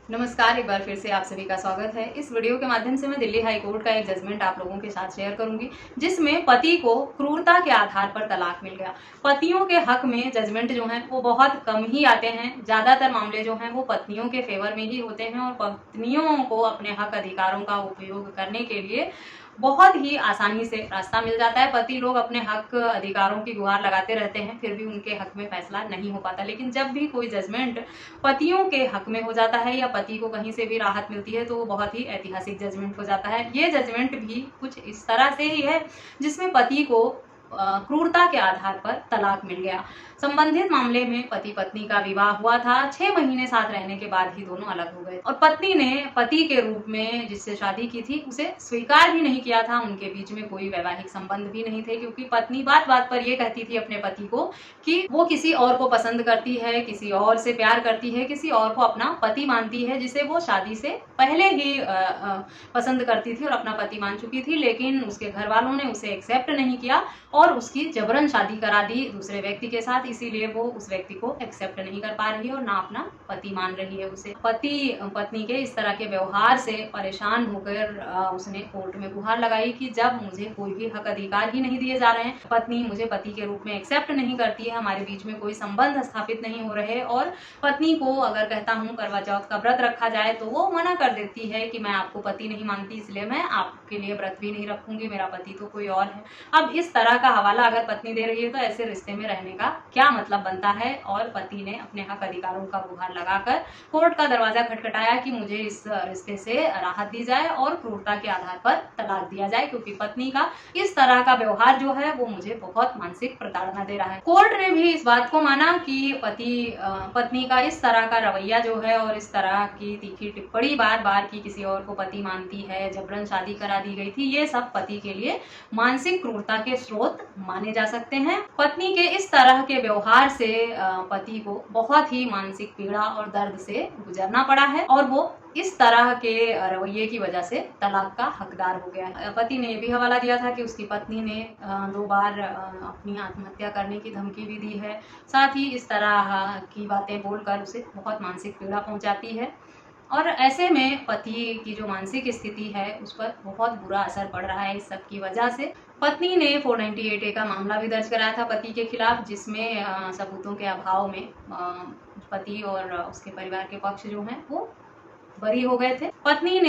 नमस्कार, एक बार फिर से आप सभी का स्वागत है। इस वीडियो के माध्यम से मैं दिल्ली हाई कोर्ट का एक जजमेंट आप लोगों के साथ शेयर करूंगी, जिसमें पति को क्रूरता के आधार पर तलाक मिल गया। पतियों के हक में जजमेंट जो हैं वो बहुत कम ही आते हैं। ज्यादातर मामले जो हैं वो पत्नियों के फेवर में ही होते हैं और पत्नियों को अपने हक अधिकारों का उपयोग करने के लिए बहुत ही आसानी से रास्ता मिल जाता है। पति लोग अपने हक अधिकारों की गुहार लगाते रहते हैं, फिर भी उनके हक में फैसला नहीं हो पाता। लेकिन जब भी कोई जजमेंट पतियों के हक में हो जाता है या पति को कहीं से भी राहत मिलती है तो वो बहुत ही ऐतिहासिक जजमेंट हो जाता है। ये जजमेंट भी कुछ इस तरह से ही है जिसमें पति को क्रूरता के आधार पर तलाक मिल गया। संबंधित मामले में पति पत्नी का विवाह हुआ था। 6 महीने साथ रहने के बाद ही दोनों अलग हो गए और पत्नी ने पति के रूप में जिससे शादी की थी उसे स्वीकार भी नहीं किया था। उनके बीच में कोई वैवाहिक संबंध भी नहीं थे, क्योंकि पत्नी बात बात पर यह कहती थी अपने पति को कि वो किसी और को पसंद करती है, किसी और से प्यार करती है, किसी और को अपना पति मानती है, जिसे वो शादी से पहले ही पसंद करती थी और अपना पति मान चुकी थी। लेकिन उसके घर वालों ने उसे एक्सेप्ट नहीं किया और उसकी जबरन शादी करा दी दूसरे व्यक्ति के साथ। इसीलिए वो उस व्यक्ति को एक्सेप्ट नहीं कर पा रही है और ना अपना पति मान रही है उसे। पति पत्नी के इस तरह के व्यवहार से परेशान होकर उसने कोर्ट में गुहार लगाई कि जब मुझे कोई भी हक अधिकार ही नहीं दिए जा रहे हैं, पत्नी मुझे पति के रूप में एक्सेप्ट नहीं करती है, हमारे बीच में कोई संबंध स्थापित नहीं हो रहे, और पत्नी को अगर कहता हूँ करवा चौथ का व्रत रखा जाए तो वो मना कर देती है कि मैं आपको पति नहीं मानती, इसलिए मैं आपके लिए व्रत भी नहीं रखूंगी, मेरा पति तो कोई और है। अब इस तरह का हवाला अगर पत्नी दे रही है तो ऐसे रिश्ते में रहने का क्या मतलब बनता है। और पति ने अपने हक अधिकारों का गुहार लगाकर कोर्ट का दरवाजा खटखटाया कि मुझे इस रिश्ते से राहत दी जाए और क्रूरता के आधार पर तलाक दिया जाए, क्योंकि पत्नी का इस तरह का व्यवहार जो है वो मुझे बहुत मानसिक प्रताड़ना दे रहा है। कोर्ट ने भी इस बात को माना कि पत्नी का इस तरह का रवैया जो है और इस तरह की तीखी टिप्पणी बार बार की किसी और को पति मानती है, जबरन शादी करा दी गई थी, ये सब पति के लिए मानसिक क्रूरता के स्रोत माने जा सकते हैं। पत्नी के इस तरह के व्यवहार से पति को बहुत ही मानसिक पीड़ा और दर्द से गुजरना पड़ा है और वो इस तरह के रवैये की वजह से तलाक का हकदार हो गया है। पति ने यह भी हवाला दिया था कि उसकी पत्नी ने 2 बार अपनी आत्महत्या करने की धमकी भी दी है। साथ ही इस तरह की बातें बोलकर उसे बहुत मानसिक पीड़ा पहुंचाती है और ऐसे में पति की जो मानसिक स्थिति है उस पर बहुत बुरा असर पड़ रहा है। इस सब की वजह से पत्नी ने 498A का मामला भी दर्ज कराया था पति के खिलाफ, जिसमें सबूतों के अभाव में पति और उसके परिवार के पक्ष जो हैं वो बरी हो गए थे। पत्नी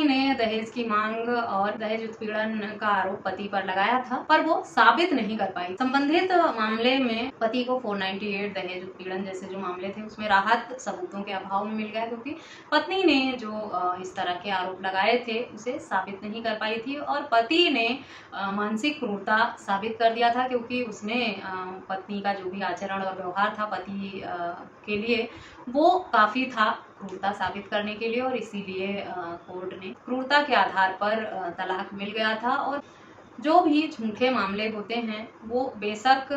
ने दहेज की मांग और दहेज उत्पीड़न का आरोप पति पर लगाया था, पर वो साबित नहीं कर पाई। संबंधित मामले में पति को 498 दहेज उत्पीड़न जैसे जो मामले थे उसमें राहत सबूतों के अभाव में मिल गया, क्योंकि पत्नी ने जो इस तरह के आरोप लगाए थे उसे साबित नहीं कर पाई थी और पति ने मानसिक क्रूरता साबित कर दिया था, क्योंकि उसने पत्नी का जो भी आचरण और व्यवहार था पति के लिए वो काफी था क्रूरता साबित करने के लिए, और इसीलिए कोर्ट ने क्रूरता के आधार पर तलाक मिल गया था। और जो भी झूठे मामले होते हैं वो बेशक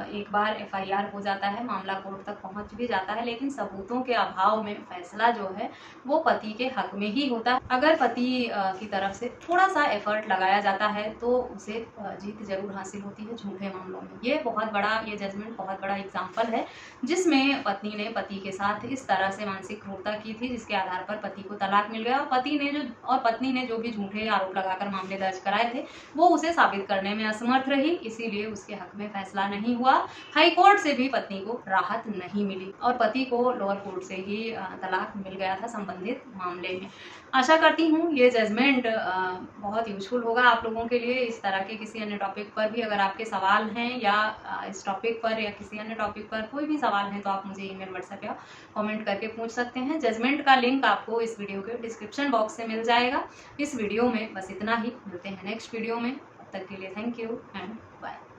एक बार FIR हो जाता है, मामला कोर्ट तक पहुंच भी जाता है, लेकिन सबूतों के अभाव में फैसला जो है वो पति के हक में ही होता है। अगर पति की तरफ से थोड़ा सा एफर्ट लगाया जाता है तो उसे जीत जरूर हासिल होती है झूठे मामलों में। ये जजमेंट बहुत बड़ा एग्जाम्पल है जिसमें पत्नी ने पति के साथ इस तरह से मानसिक क्रूरता की थी, जिसके आधार पर पति को तलाक मिल गया और पत्नी ने जो भी झूठे आरोप लगाकर मामले दर्ज कराए थे वो उसे साबित करने में असमर्थ रही, इसीलिए उसके हक में फैसला नहीं हुआ। हाई कोर्ट से भी पत्नी को राहत नहीं मिली और पति को लोअर कोर्ट से ही तलाक मिल गया था संबंधित मामले में। आशा करती हूँ ये जजमेंट बहुत यूजफुल होगा आप लोगों के लिए। इस तरह के किसी अन्य टॉपिक पर भी अगर आपके सवाल हैं या इस टॉपिक पर या किसी अन्य टॉपिक पर कोई भी सवाल है तो आप मुझे ईमेल, व्हाट्सएप या कमेंट करके पूछ सकते हैं। जजमेंट का लिंक आपको इस वीडियो के डिस्क्रिप्शन बॉक्स से मिल जाएगा। इस वीडियो में बस इतना ही, मिलते हैं नेक्स्ट वीडियो में। तब तक के लिए थैंक यू एंड बाय।